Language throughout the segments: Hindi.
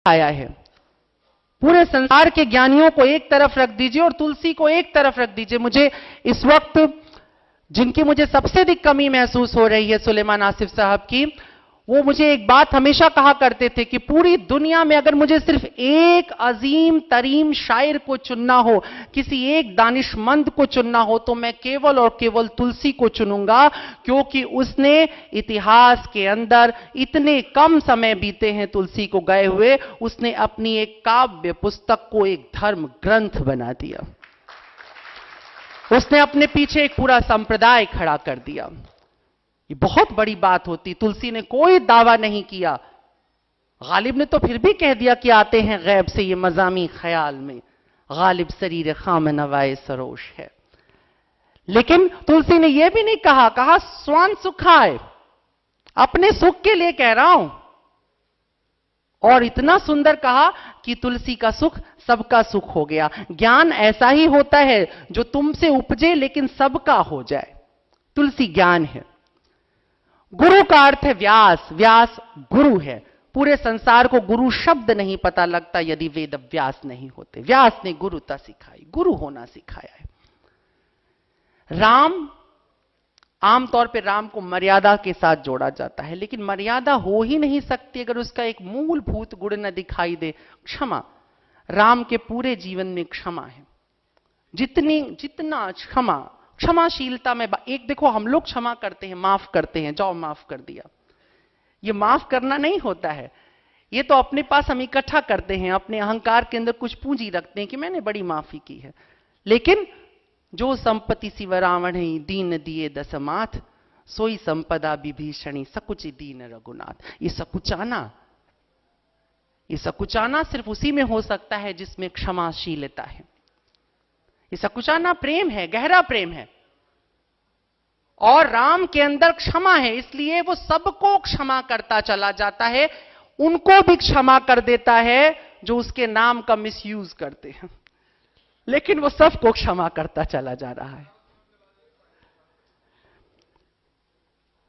आया है। पूरे संसार के ज्ञानियों को एक तरफ रख दीजिए और तुलसी को एक तरफ रख दीजिए। मुझे इस वक्त जिनकी मुझे सबसे अधिक कमी महसूस हो रही है सुलेमान आसिफ साहब की, वो मुझे एक बात हमेशा कहा करते थे कि पूरी दुनिया में अगर मुझे सिर्फ एक अजीम तरीन शायर को चुनना हो, किसी एक दानिशमंद को चुनना हो, तो मैं केवल और केवल तुलसी को चुनूंगा, क्योंकि उसने इतिहास के अंदर इतने कम समय बीते हैं तुलसी को गए हुए, उसने अपनी एक काव्य पुस्तक को एक धर्म ग्रंथ बना दिया। उसने अपने पीछे एक पूरा संप्रदाय खड़ा कर दिया। ये बहुत बड़ी बात होती। तुलसी ने कोई दावा नहीं किया, गालिब ने तो फिर भी कह दिया कि आते हैं गैब से ये मजामी ख्याल में, गालिब शरीर खाम नवाए सरोश है। लेकिन तुलसी ने यह भी नहीं कहा स्वान सुखाए, अपने सुख के लिए कह रहा हूं। और इतना सुंदर कहा कि तुलसी का सुख सबका सुख हो गया। ज्ञान ऐसा ही होता है जो तुमसे उपजे लेकिन सबका हो जाए। तुलसी ज्ञान है। गुरु का अर्थ है व्यास, व्यास गुरु है। पूरे संसार को गुरु शब्द नहीं पता लगता यदि वेद व्यास नहीं होते। व्यास ने गुरुता सिखाई, गुरु होना सिखाया है। राम, आमतौर पे राम को मर्यादा के साथ जोड़ा जाता है, लेकिन मर्यादा हो ही नहीं सकती अगर उसका एक मूलभूत गुण न दिखाई दे, क्षमा। राम के पूरे जीवन में क्षमा है। जितना क्षमाशीलता में एक देखो, हम लोग क्षमा करते हैं, माफ करते हैं, जाओ माफ कर दिया। ये माफ करना नहीं होता है, ये तो अपने पास हम इकट्ठा करते हैं, अपने अहंकार के अंदर कुछ पूंजी रखते हैं कि मैंने बड़ी माफी की है। लेकिन जो संपत्ति शिव रावण ही दीन दिए दसमाथ, सोई संपदा विभीषणी सकुचि दीन रघुनाथ। ये सकुचाना सिर्फ उसी में हो सकता है जिसमें क्षमाशीलता है। ये सकुचाना प्रेम है, गहरा प्रेम है। और राम के अंदर क्षमा है, इसलिए वो सबको क्षमा करता चला जाता है। उनको भी क्षमा कर देता है जो उसके नाम का मिसयूज करते हैं, लेकिन वो सबको क्षमा करता चला जा रहा है।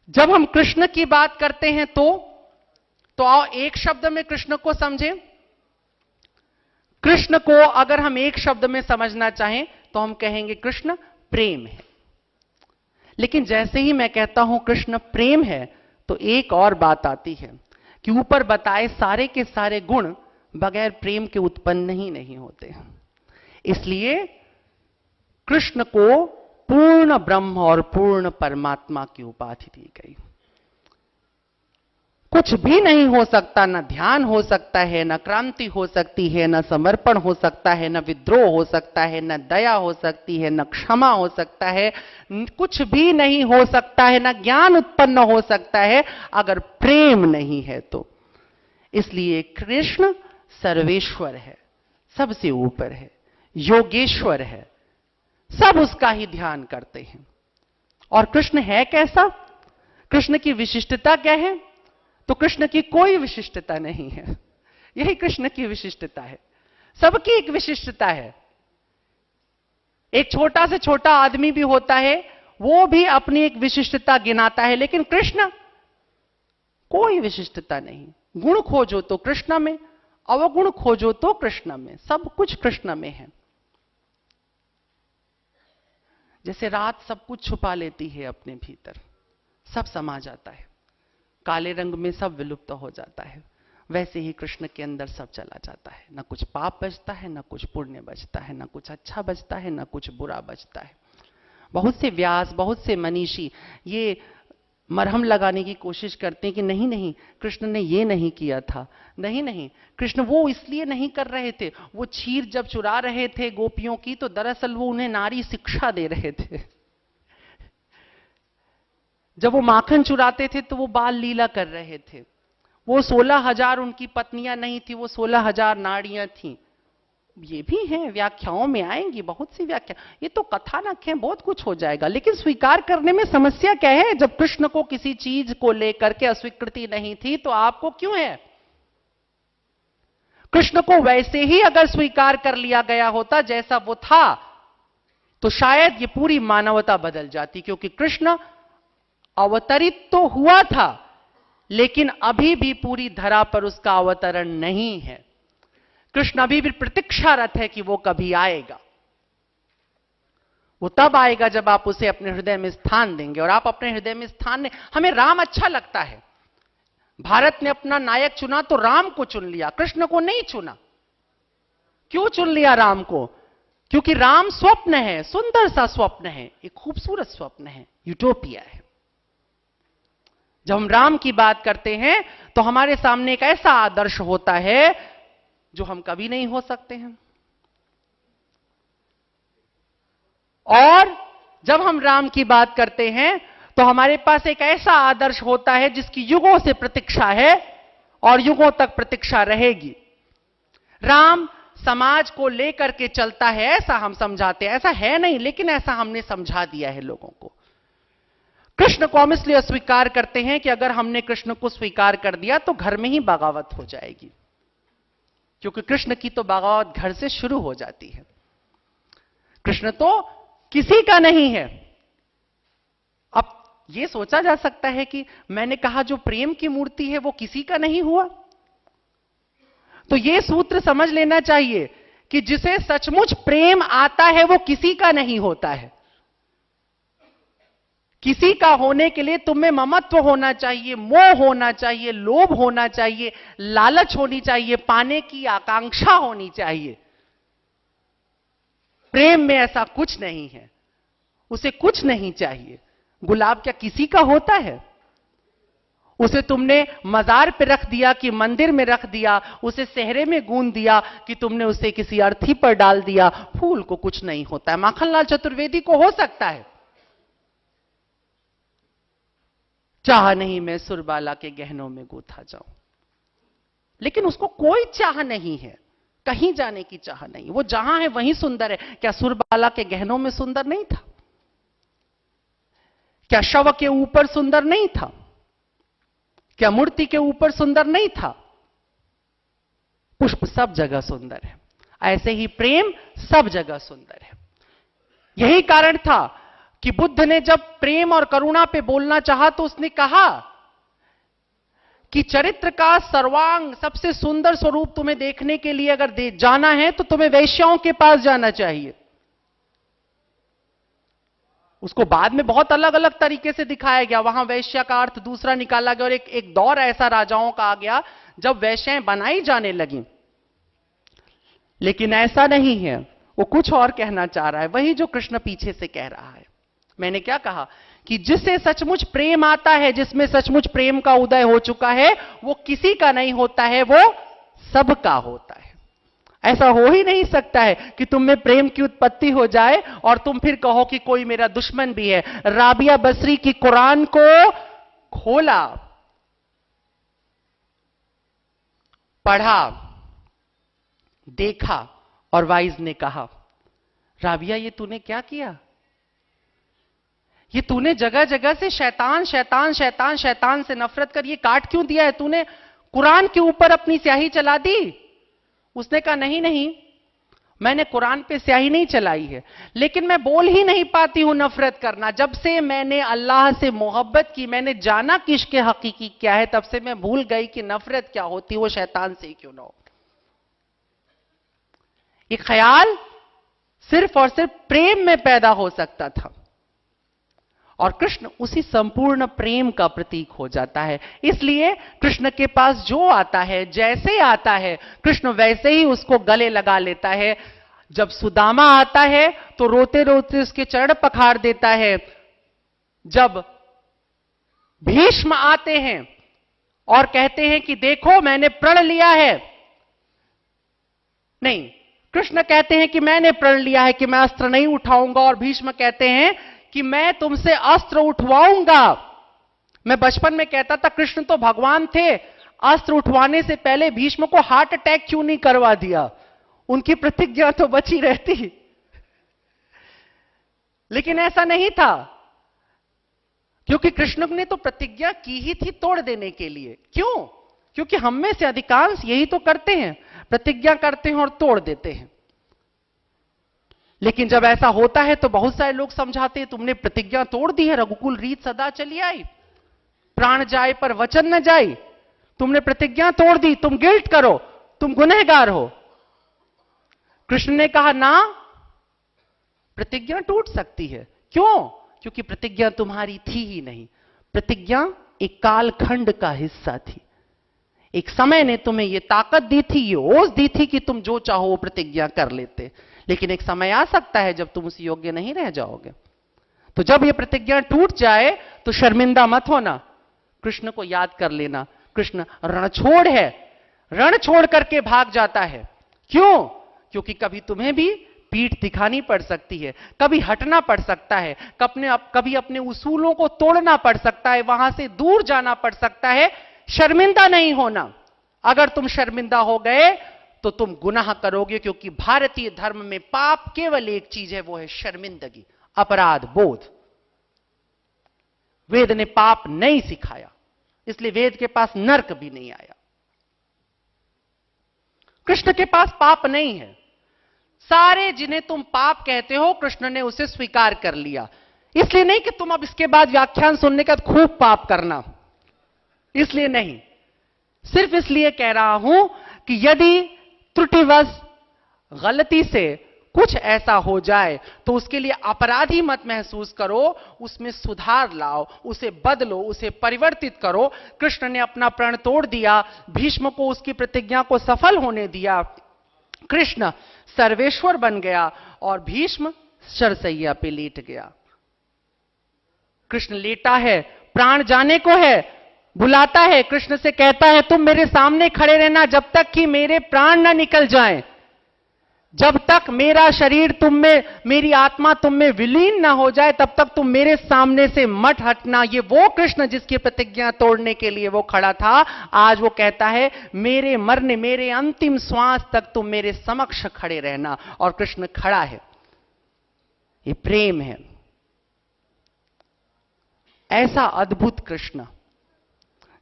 जब हम कृष्ण की बात करते हैं तो आओ एक शब्द में कृष्ण को समझें। कृष्ण को अगर हम एक शब्द में समझना चाहें तो हम कहेंगे कृष्ण प्रेम है। लेकिन जैसे ही मैं कहता हूं कृष्ण प्रेम है, तो एक और बात आती है कि ऊपर बताए सारे के सारे गुण बगैर प्रेम के उत्पन्न ही नहीं होते। इसलिए कृष्ण को पूर्ण ब्रह्म और पूर्ण परमात्मा की उपाधि दी गई। कुछ भी नहीं हो सकता, न ध्यान हो सकता है, न क्रांति हो सकती है, न समर्पण हो सकता है, न विद्रोह हो सकता है, न दया हो सकती है, न क्षमा हो सकता है, कुछ भी नहीं हो सकता है, न ज्ञान उत्पन्न हो सकता है अगर प्रेम नहीं है तो। इसलिए कृष्ण सर्वेश्वर है, सबसे ऊपर है, योगेश्वर है, सब उसका ही ध्यान करते हैं। और कृष्ण है कैसा? कृष्ण की विशिष्टता क्या है? तो कृष्ण की कोई विशिष्टता नहीं है। यही कृष्ण की विशिष्टता है। सबकी एक विशिष्टता है। एक छोटा से छोटा आदमी भी होता है, वो भी अपनी एक विशिष्टता गिनाता है, लेकिन कृष्ण कोई विशिष्टता नहीं। गुण खोजो तो कृष्ण में, अवगुण खोजो तो कृष्ण में, सब कुछ कृष्ण में है। जैसे रात सब कुछ छुपा लेती है अपने भीतर, सब समा जाता है, काले रंग में सब विलुप्त हो जाता है, वैसे ही कृष्ण के अंदर सब चला जाता है। न कुछ पाप बचता है, न कुछ पुण्य बचता है, न कुछ अच्छा बचता है, न कुछ बुरा बचता है। बहुत से व्यास, बहुत से मनीषी ये मरहम लगाने की कोशिश करते हैं कि नहीं नहीं कृष्ण ने ये नहीं किया था, नहीं नहीं कृष्ण वो इसलिए नहीं कर रहे थे, वो क्षीर जब चुरा रहे थे गोपियों की तो दरअसल वो उन्हें नारी शिक्षा दे रहे थे। जब वो माखन चुराते थे तो वो बाल लीला कर रहे थे। वो 16,000 उनकी पत्नियां नहीं थी, वो 16,000 नारियां थीं। ये भी हैं, व्याख्याओं में आएंगी बहुत सी व्याख्या। ये तो कथानक है, बहुत कुछ हो जाएगा, लेकिन स्वीकार करने में समस्या क्या है? जब कृष्ण को किसी चीज को लेकर के अस्वीकृति नहीं थी तो आपको क्यों है? कृष्ण को वैसे ही अगर स्वीकार कर लिया गया होता जैसा वो था, तो शायद ये पूरी मानवता बदल जाती। क्योंकि कृष्ण अवतरित तो हुआ था, लेकिन अभी भी पूरी धरा पर उसका अवतरण नहीं है। कृष्ण अभी भी प्रतीक्षारत है कि वो कभी आएगा। वो तब आएगा जब आप उसे अपने हृदय में स्थान देंगे, और आप अपने हृदय में स्थान दें। हमें राम अच्छा लगता है, भारत ने अपना नायक चुना तो राम को चुन लिया, कृष्ण को नहीं चुना। क्यों चुन लिया राम को? क्योंकि राम स्वप्न है, सुंदर सा स्वप्न है, एक खूबसूरत स्वप्न है, यूटोपिया है। जब हम राम की बात करते हैं तो हमारे सामने एक ऐसा आदर्श होता है जो हम कभी नहीं हो सकते हैं। और जब हम राम की बात करते हैं तो हमारे पास एक ऐसा आदर्श होता है जिसकी युगों से प्रतीक्षा है और युगों तक प्रतीक्षा रहेगी। राम समाज को लेकर के चलता है, ऐसा हम समझाते हैं। ऐसा है नहीं, लेकिन ऐसा हमने समझा दिया है लोगों को। कृष्ण को हम इसलिए अस्वीकार करते हैं कि अगर हमने कृष्ण को स्वीकार कर दिया तो घर में ही बगावत हो जाएगी, क्योंकि कृष्ण की तो बगावत घर से शुरू हो जाती है। कृष्ण तो किसी का नहीं है। अब यह सोचा जा सकता है कि मैंने कहा जो प्रेम की मूर्ति है वो किसी का नहीं हुआ, तो यह सूत्र समझ लेना चाहिए कि जिसे सचमुच प्रेम आता है वो किसी का नहीं होता है। किसी का होने के लिए तुम में ममत्व होना चाहिए, मोह होना चाहिए, लोभ होना चाहिए, लालच होनी चाहिए, पाने की आकांक्षा होनी चाहिए। प्रेम में ऐसा कुछ नहीं है, उसे कुछ नहीं चाहिए। गुलाब क्या किसी का होता है? उसे तुमने मजार पे रख दिया कि मंदिर में रख दिया, उसे सेहरे में गूंद दिया कि तुमने उसे किसी अर्थी पर डाल दिया, फूल को कुछ नहीं होता है। माखनलाल चतुर्वेदी को हो सकता है, चाह नहीं मैं सुरबाला के गहनों में गूंथा जाऊं, लेकिन उसको कोई चाह नहीं है, कहीं जाने की चाह नहीं। वो जहां है वहीं सुंदर है। क्या सुरबाला के गहनों में सुंदर नहीं था? क्या शव के ऊपर सुंदर नहीं था? क्या मूर्ति के ऊपर सुंदर नहीं था? पुष्प सब जगह सुंदर है, ऐसे ही प्रेम सब जगह सुंदर है। यही कारण था कि बुद्ध ने जब प्रेम और करुणा पे बोलना चाहा तो उसने कहा कि चरित्र का सर्वांग सबसे सुंदर स्वरूप तुम्हें देखने के लिए अगर जाना है तो तुम्हें वैश्याओं के पास जाना चाहिए। उसको बाद में बहुत अलग अलग तरीके से दिखाया गया, वहां वैश्या का अर्थ दूसरा निकाला गया, और एक दौर ऐसा राजाओं का आ गया जब वैश्याएं बनाई जाने लगी। लेकिन ऐसा नहीं है, वो कुछ और कहना चाह रहा है, वही जो कृष्ण पीछे से कह रहा है। मैंने क्या कहा कि जिससे सचमुच प्रेम आता है, जिसमें सचमुच प्रेम का उदय हो चुका है, वो किसी का नहीं होता है, वो सबका होता है। ऐसा हो ही नहीं सकता है कि तुम में प्रेम की उत्पत्ति हो जाए और तुम फिर कहो कि कोई मेरा दुश्मन भी है। राबिया बसरी की कुरान को खोला, पढ़ा, देखा और वाइज ने कहा, राबिया ये तूने क्या किया? ये तूने जगह जगह से शैतान शैतान शैतान शैतान से नफरत कर ये काट क्यों दिया है? तूने कुरान के ऊपर अपनी स्याही चला दी। उसने कहा नहीं नहीं, मैंने कुरान पे स्याही नहीं चलाई है, लेकिन मैं बोल ही नहीं पाती हूं नफरत करना। जब से मैंने अल्लाह से मोहब्बत की, मैंने जाना कि इश्क़ हकीकी क्या है, तब से मैं भूल गई कि नफरत क्या होती, वो शैतान से ही क्यों ना हो। ये ख्याल सिर्फ और सिर्फ प्रेम में पैदा हो सकता था, और कृष्ण उसी संपूर्ण प्रेम का प्रतीक हो जाता है। इसलिए कृष्ण के पास जो आता है, जैसे आता है, कृष्ण वैसे ही उसको गले लगा लेता है। जब सुदामा आता है तो रोते रोते उसके चरण पखार देता है। जब भीष्म आते हैं और कहते हैं कि देखो मैंने प्रण लिया है, नहीं, कृष्ण कहते हैं कि मैंने प्रण लिया है कि मैं अस्त्र नहीं उठाऊंगा, और भीष्म कहते हैं कि मैं तुमसे अस्त्र उठवाऊंगा। मैं बचपन में कहता था कृष्ण तो भगवान थे, अस्त्र उठवाने से पहले भीष्म को हार्ट अटैक क्यों नहीं करवा दिया? उनकी प्रतिज्ञा तो बची रहती। लेकिन ऐसा नहीं था, क्योंकि कृष्ण ने तो प्रतिज्ञा की ही थी तोड़ देने के लिए। क्यों? क्योंकि हम में से अधिकांश यही तो करते हैं, प्रतिज्ञा करते हैं और तोड़ देते हैं। लेकिन जब ऐसा होता है तो बहुत सारे लोग समझाते हैं तुमने प्रतिज्ञा तोड़ दी है, रघुकुल रीत सदा चली आई, प्राण जाए पर वचन न जाए, तुमने प्रतिज्ञा तोड़ दी, तुम गिल्ट करो, तुम गुनहगार हो। कृष्ण ने कहा ना, प्रतिज्ञा टूट सकती है। क्यों? क्योंकि प्रतिज्ञा तुम्हारी थी ही नहीं। प्रतिज्ञा एक कालखंड का हिस्सा थी। एक समय ने तुम्हें यह ताकत दी थी, ये ओज दी थी कि तुम जो चाहो वो प्रतिज्ञा कर लेते। लेकिन एक समय आ सकता है जब तुम उस योग्य नहीं रह जाओगे। तो जब यह प्रतिज्ञा टूट जाए तो शर्मिंदा मत होना, कृष्ण को याद कर लेना। कृष्ण रणछोड़ है, रण छोड़ करके भाग जाता है। क्यों? क्योंकि कभी तुम्हें भी पीठ दिखानी पड़ सकती है, कभी हटना पड़ सकता है, कभी अपने उसूलों को तोड़ना पड़ सकता है, वहां से दूर जाना पड़ सकता है। शर्मिंदा नहीं होना। अगर तुम शर्मिंदा हो गए तो तुम गुनाह करोगे, क्योंकि भारतीय धर्म में पाप केवल एक चीज है, वो है शर्मिंदगी, अपराध बोध। वेद ने पाप नहीं सिखाया, इसलिए वेद के पास नर्क भी नहीं आया। कृष्ण के पास पाप नहीं है। सारे जिन्हें तुम पाप कहते हो, कृष्ण ने उसे स्वीकार कर लिया। इसलिए नहीं कि तुम अब इसके बाद व्याख्यान सुनने के बाद खूब पाप करना, इसलिए नहीं, सिर्फ इसलिए कह रहा हूं कि यदि त्रुटिवश गलती से कुछ ऐसा हो जाए तो उसके लिए अपराधी मत महसूस करो, उसमें सुधार लाओ, उसे बदलो, उसे परिवर्तित करो। कृष्ण ने अपना प्रण तोड़ दिया, भीष्म को उसकी प्रतिज्ञा को सफल होने दिया, कृष्ण सर्वेश्वर बन गया और भीष्म शरसैया पे लेट गया। कृष्ण लेटा है, प्राण जाने को है, बुलाता है, कृष्ण से कहता है तुम मेरे सामने खड़े रहना जब तक कि मेरे प्राण ना निकल जाएं, जब तक मेरा शरीर तुम में, मेरी आत्मा तुम में विलीन ना हो जाए, तब तक तुम मेरे सामने से मत हटना। ये वो कृष्ण जिसकी प्रतिज्ञा तोड़ने के लिए वो खड़ा था, आज वो कहता है मेरे मरने, मेरे अंतिम श्वास तक तुम मेरे समक्ष खड़े रहना। और कृष्ण खड़ा है। ये प्रेम है, ऐसा अद्भुत कृष्ण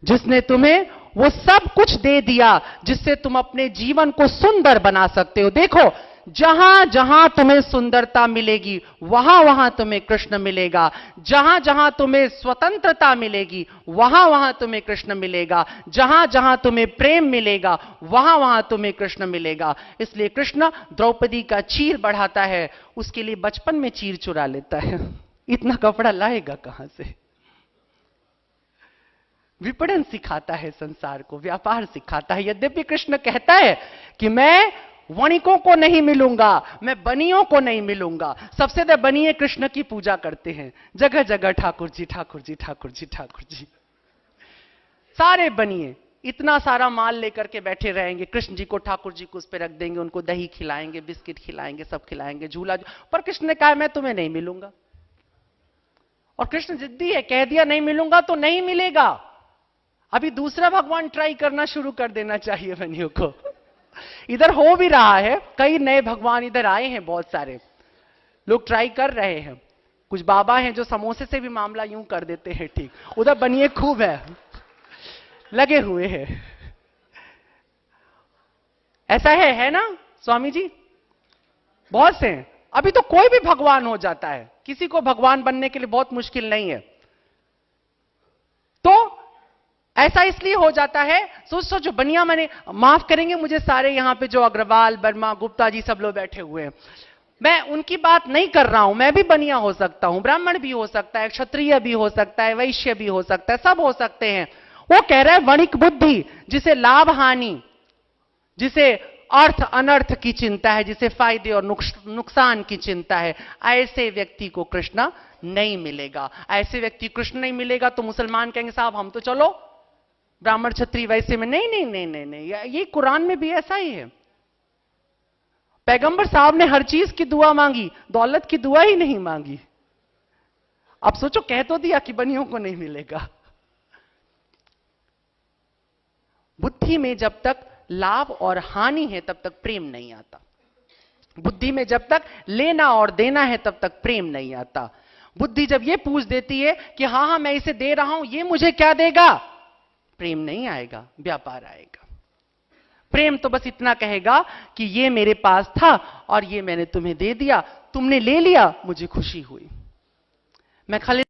जिसने तुम्हें वो सब कुछ दे दिया जिससे तुम अपने जीवन को सुंदर बना सकते हो। देखो, जहां जहां तुम्हें सुंदरता मिलेगी वहां वहां तुम्हें कृष्ण मिलेगा, जहां जहां तुम्हें स्वतंत्रता मिलेगी वहां वहां तुम्हें कृष्ण मिलेगा, जहां जहां तुम्हें प्रेम मिलेगा वहां वहां तुम्हें कृष्ण मिलेगा। इसलिए कृष्ण द्रौपदी का चीर बढ़ाता है, उसके लिए बचपन में चीर चुरा लेता है। इतना कपड़ा लाएगा कहां से? विपणन सिखाता है संसार को, व्यापार सिखाता है। यद्यपि कृष्ण कहता है कि मैं वणिकों को नहीं मिलूंगा, मैं बनियों को नहीं मिलूंगा। सबसे ज्यादा बनिए कृष्ण की पूजा करते हैं, जगह जगह ठाकुर जी ठाकुर जी ठाकुर जी ठाकुर जी। सारे बनिए इतना सारा माल लेकर के बैठे रहेंगे, कृष्ण जी को, ठाकुर जी को उस पर रख देंगे, उनको दही खिलाएंगे, बिस्किट खिलाएंगे, सब खिलाएंगे, झूला। पर कृष्ण ने कहा मैं तुम्हें नहीं मिलूंगा। और कृष्ण जिद्दी है, कह दिया नहीं मिलूंगा तो नहीं मिलेगा। अभी दूसरा भगवान ट्राई करना शुरू कर देना चाहिए बनियों को। इधर हो भी रहा है, कई नए भगवान इधर आए हैं, बहुत सारे लोग ट्राई कर रहे हैं। कुछ बाबा हैं जो समोसे से भी मामला यूं कर देते हैं ठीक, उधर बनिए खूब है, लगे हुए हैं। ऐसा है ना स्वामी जी? बहुत से हैं। अभी तो कोई भी भगवान हो जाता है, किसी को भगवान बनने के लिए बहुत मुश्किल नहीं है। तो ऐसा इसलिए हो जाता है, सोचो बनिया, मैंने माफ करेंगे मुझे सारे यहां पे जो अग्रवाल, वर्मा, गुप्ता जी सब लोग बैठे हुए हैं, मैं उनकी बात नहीं कर रहा हूं। मैं भी बनिया हो सकता हूं, ब्राह्मण भी हो सकता है, क्षत्रिय भी हो सकता है, वैश्य भी हो सकता है, सब हो सकते हैं। वो कह रहा है वणिक बुद्धि, जिसे लाभ हानि, जिसे अर्थ अनर्थ की चिंता है, जिसे फायदे और नुकसान की चिंता है, ऐसे व्यक्ति को कृष्ण नहीं मिलेगा। ऐसे व्यक्ति कृष्ण नहीं मिलेगा तो मुसलमान कहेंगे साहब हम तो चलो ब्राह्मण क्षत्रिय वैसे में। नहीं नहीं नहीं नहीं नहीं, ये कुरान में भी ऐसा ही है। पैगंबर साहब ने हर चीज की दुआ मांगी, दौलत की दुआ ही नहीं मांगी। अब सोचो, कह तो दिया कि बनियों को नहीं मिलेगा। बुद्धि में जब तक लाभ और हानि है तब तक प्रेम नहीं आता। बुद्धि में जब तक लेना और देना है तब तक प्रेम नहीं आता। बुद्धि जब ये पूछ देती है कि हाँ हाँ मैं इसे दे रहा हूं, ये मुझे क्या देगा, प्रेम नहीं आएगा, व्यापार आएगा। प्रेम तो बस इतना कहेगा कि ये मेरे पास था और ये मैंने तुम्हें दे दिया, तुमने ले लिया, मुझे खुशी हुई। मैं खाली